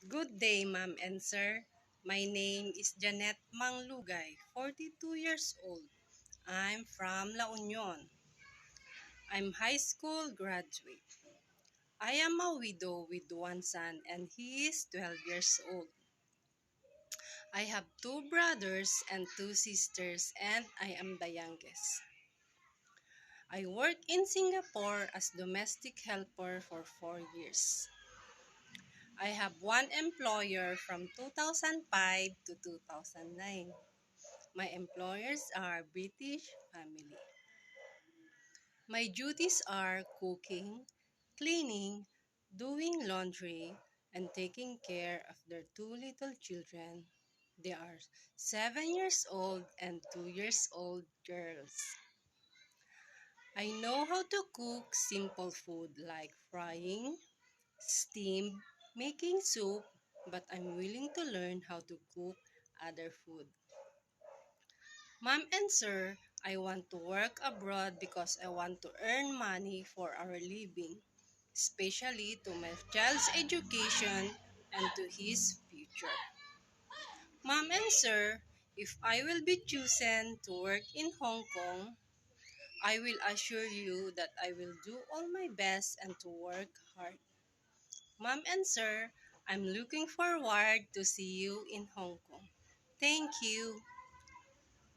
Good day, ma'am and sir. My name is Janet Manglugay, 42 years old. I'm from La Union. I'm high school graduate. I am a widow with one son and he is 12 years old. I have two brothers and two sisters and I am the youngest. I work in Singapore as domestic helper for 4 years. I have one employer from 2005 to 2009. My employers are British family. My duties are cooking, cleaning, doing laundry, and taking care of their two little children. They are 7 years old and 2 years old girls. I know how to cook simple food like frying, steam, making soup, but I'm willing to learn how to cook other food. Ma'am and sir, I want to work abroad because I want to earn money for our living, especially to my child's education and to his future. Ma'am and sir, if I will be chosen to work in Hong Kong, I will assure you that I will do all my best and to work hard. Ma'am and sir, I'm looking forward to see you in Hong Kong. Thank you.